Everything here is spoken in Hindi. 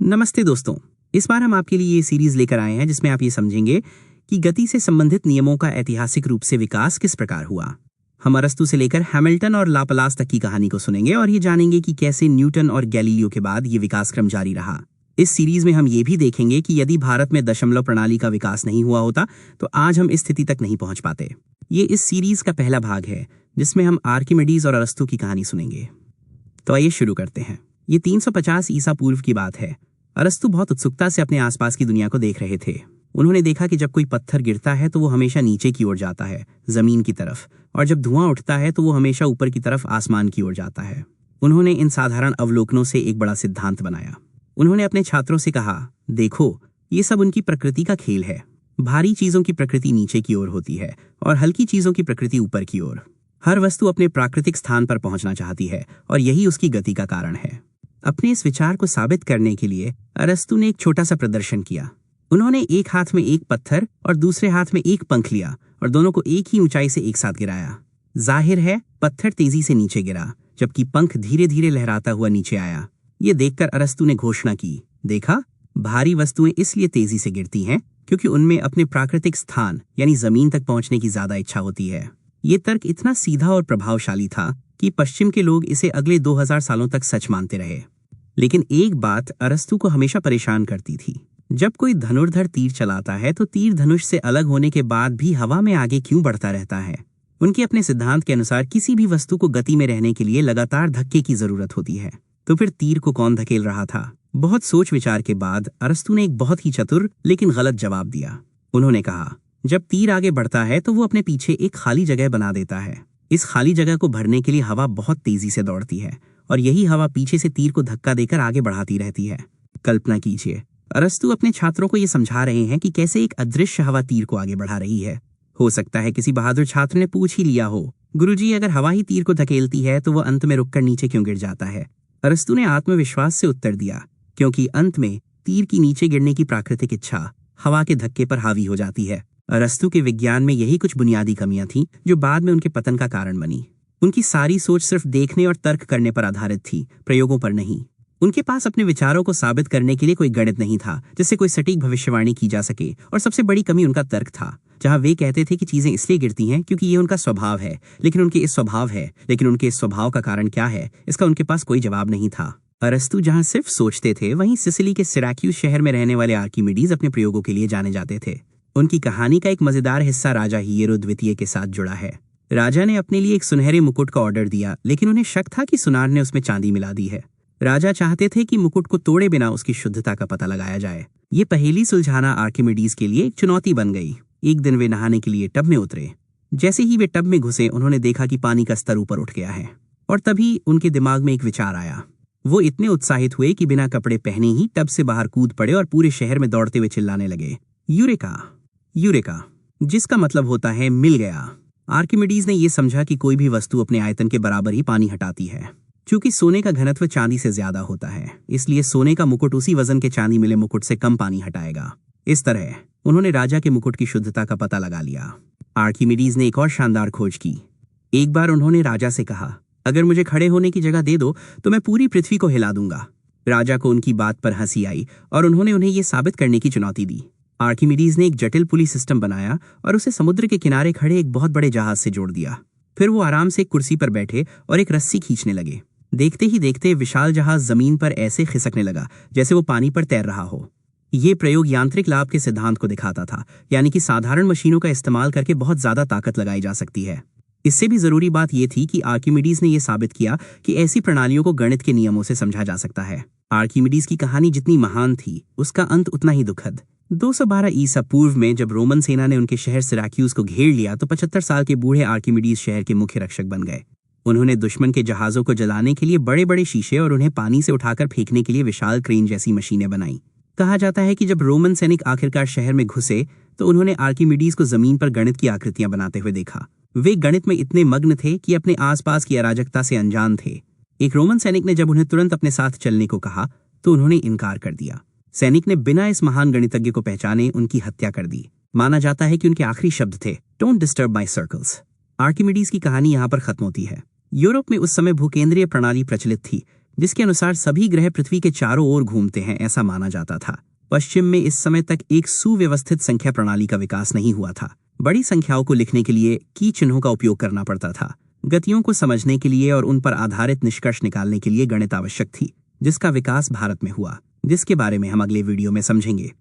नमस्ते दोस्तों। इस बार हम आपके लिए ये सीरीज लेकर आए हैं जिसमें आप ये समझेंगे कि गति से संबंधित नियमों का ऐतिहासिक रूप से विकास किस प्रकार हुआ। हम अरस्तू से लेकर हैमिल्टन और लापलास तक की कहानी को सुनेंगे और ये जानेंगे कि कैसे न्यूटन और गैलीलियो के बाद ये विकास क्रम जारी रहा। इस सीरीज में हम ये भी देखेंगे कि यदि भारत में दशमलव प्रणाली का विकास नहीं हुआ होता तो आज हम इस स्थिति तक नहीं पहुंच पाते। ये इस सीरीज का पहला भाग है जिसमें हम आर्किमिडीज और अरस्तू की कहानी सुनेंगे। तो आइए शुरू करते हैं। ये 350 ईसा पूर्व की बात है। अरस्तू बहुत उत्सुकता से अपने आसपास की दुनिया को देख रहे थे। उन्होंने देखा कि जब कोई पत्थर गिरता है तो वो हमेशा नीचे की ओर जाता है, जमीन की तरफ, और जब धुआं उठता है तो वो हमेशा ऊपर की तरफ, आसमान की ओर जाता है। उन्होंने इन साधारण अवलोकनों से एक बड़ा सिद्धांत बनाया। उन्होंने अपने छात्रों से कहा, देखो, ये सब उनकी प्रकृति का खेल है। भारी चीजों की प्रकृति नीचे की ओर होती है और हल्की चीजों की प्रकृति ऊपर की ओर। हर वस्तु अपने प्राकृतिक स्थान पर पहुंचना चाहती है और यही उसकी गति का कारण है। अपने इस विचार को साबित करने के लिए अरस्तू ने एक छोटा सा प्रदर्शन किया। उन्होंने एक हाथ में एक पत्थर और दूसरे हाथ में एक पंख लिया और दोनों को एक ही ऊंचाई से एक साथ गिराया। जाहिर है पत्थर तेजी से नीचे गिरा जबकि पंख धीरे धीरे लहराता हुआ नीचे आया। ये देखकर अरस्तू ने घोषणा की, देखा, भारी वस्तुएं इसलिए तेजी से गिरती हैं क्योंकि उनमें अपने प्राकृतिक स्थान यानी जमीन तक पहुंचने की ज्यादा इच्छा होती है। ये तर्क इतना सीधा और प्रभावशाली था कि पश्चिम के लोग इसे अगले 2000 सालों तक सच मानते रहे। लेकिन एक बात अरस्तू को हमेशा परेशान करती थी। जब कोई धनुर्धर तीर चलाता है तो तीर धनुष से अलग होने के बाद भी हवा में आगे क्यों बढ़ता रहता है। उनके अपने सिद्धांत के अनुसार किसी भी वस्तु को गति में रहने के लिए लगातार धक्के की जरूरत होती है। तो फिर तीर को कौन धकेल रहा था? बहुत सोच विचार के बाद अरस्तू ने एक बहुत ही चतुर लेकिन गलत जवाब दिया। उन्होंने कहा, जब तीर आगे बढ़ता है तो वो अपने पीछे एक खाली जगह बना देता है। इस खाली जगह को भरने के लिए हवा बहुत तेजी से दौड़ती है और यही हवा पीछे से तीर को धक्का देकर आगे बढ़ाती रहती है। कल्पना कीजिए, अरस्तू अपने छात्रों को ये समझा रहे हैं कि कैसे एक अदृश्य हवा तीर को आगे बढ़ा रही है। हो सकता है किसी बहादुर छात्र ने पूछ ही लिया हो, गुरुजी, अगर हवा ही तीर को धकेलती है तो वह अंत में रुककर नीचे क्यों गिर जाता है? अरस्तू ने आत्मविश्वास से उत्तर दिया, क्योंकि अंत में तीर की नीचे गिरने की प्राकृतिक इच्छा हवा के धक्के पर हावी हो जाती है। अरस्तू के विज्ञान में यही कुछ बुनियादी कमियां थीं जो बाद में उनके पतन का कारण बनी। उनकी सारी सोच सिर्फ देखने और तर्क करने पर आधारित थी, प्रयोगों पर नहीं। उनके पास अपने विचारों को साबित करने के लिए कोई गणित नहीं था जिससे कोई सटीक भविष्यवाणी की जा सके। और सबसे बड़ी कमी उनका तर्क था, जहां वे कहते थे कि चीजें इसलिए गिरती हैं क्योंकि ये उनका स्वभाव है। लेकिन उनके इस स्वभाव का कारण क्या है, इसका उनके पास कोई जवाब नहीं था। अरस्तू जहां सिर्फ सोचते थे, वहीं सिसिली के सिराक्यूज शहर में रहने वाले आर्किमिडीज अपने प्रयोगों के लिए जाने जाते थे। उनकी कहानी का एक मजेदार हिस्सा राजा हियरो द्वितीय के साथ जुड़ा है। राजा ने अपने लिए एक सुनहरे मुकुट का ऑर्डर दिया, लेकिन उन्हें शक था कि सुनार ने उसमें चांदी मिला दी है। राजा चाहते थे कि मुकुट को तोड़े बिना उसकी शुद्धता का पता लगाया जाए। ये पहेली सुलझाना आर्किमिडीज के लिए एक चुनौती बन गई। एक दिन वे नहाने के लिए टब में उतरे। जैसे ही वे टब में घुसे, उन्होंने देखा कि पानी का स्तर ऊपर उठ गया है और तभी उनके दिमाग में एक विचार आया। वो इतने उत्साहित हुए कि बिना कपड़े पहने ही टब से बाहर कूद पड़े और पूरे शहर में दौड़ते हुए चिल्लाने लगे, यूरेका, यूरेका, जिसका मतलब होता है मिल गया। आर्किमिडीज ने यह समझा कि कोई भी वस्तु अपने आयतन के बराबर ही पानी हटाती है। चूंकि सोने का घनत्व चांदी से ज्यादा होता है, इसलिए सोने का मुकुट उसी वजन के चांदी मिले मुकुट से कम पानी हटाएगा। इस तरह उन्होंने राजा के मुकुट की शुद्धता का पता लगा लिया। आर्किमिडीज ने एक और शानदार खोज की। एक बार उन्होंने राजा से कहा, अगर मुझे खड़े होने की जगह दे दो तो मैं पूरी पृथ्वी को हिला दूंगा। राजा को उनकी बात पर हंसी आई और उन्होंने उन्हें यह साबित करने की चुनौती दी। आर्किमिडीज ने एक जटिल पुली सिस्टम बनाया और उसे समुद्र के किनारे खड़े एक बहुत बड़े जहाज से जोड़ दिया। फिर वो आराम से एक कुर्सी पर बैठे और एक रस्सी खींचने लगे। देखते ही देखते विशाल जहाज जमीन पर ऐसे खिसकने लगा जैसे वो पानी पर तैर रहा हो। ये प्रयोग यांत्रिक लाभ के सिद्धांत को दिखाता था, यानी कि साधारण मशीनों का इस्तेमाल करके बहुत ज्यादा ताकत लगाई जा सकती है। इससे भी जरूरी बात यह थी कि आर्किमिडीज ने यह साबित किया कि ऐसी प्रणालियों को गणित के नियमों से समझा जा सकता है। आर्किमिडीज की कहानी जितनी महान थी, उसका अंत उतना ही दुखद। 212 ईसा पूर्व में जब रोमन सेना ने उनके शहर सिराक्यूज को घेर लिया तो 75 साल के बूढ़े आर्किमिडीज शहर के मुख्य रक्षक बन गए। उन्होंने दुश्मन के जहाजों को जलाने के लिए बड़े बड़े शीशे और उन्हें पानी से उठाकर फेंकने के लिए विशाल क्रेन जैसी मशीनें बनाई। कहा जाता है कि जब रोमन सैनिक आखिरकार शहर में घुसे तो उन्होंने आर्किमिडीज को जमीन पर गणित की आकृतियां बनाते हुए देखा। वे गणित में इतने मग्न थे कि अपने आसपास की अराजकता से अनजान थे। एक रोमन सैनिक ने जब उन्हें तुरंत अपने साथ चलने को कहा तो उन्होंने इनकार कर दिया। सैनिक ने बिना इस महान गणितज्ञ को पहचाने उनकी हत्या कर दी। माना जाता है कि उनके आखिरी शब्द थे, don't disturb my circles. Archimedes की कहानी यहाँ पर खत्म होती है। यूरोप में उस समय भूकेंद्रीय प्रणाली प्रचलित थी, जिसके अनुसार सभी ग्रह पृथ्वी के चारों ओर घूमते हैं, ऐसा माना जाता था। पश्चिम में इस समय तक एक सुव्यवस्थित संख्या प्रणाली का विकास नहीं हुआ था। बड़ी संख्याओं को लिखने के लिए की चिन्हों का उपयोग करना पड़ता था। गतियों को समझने के लिए और उन पर आधारित निष्कर्ष निकालने के लिए गणित आवश्यक थी, जिसका विकास भारत में हुआ, जिसके बारे में हम अगले वीडियो में समझेंगे।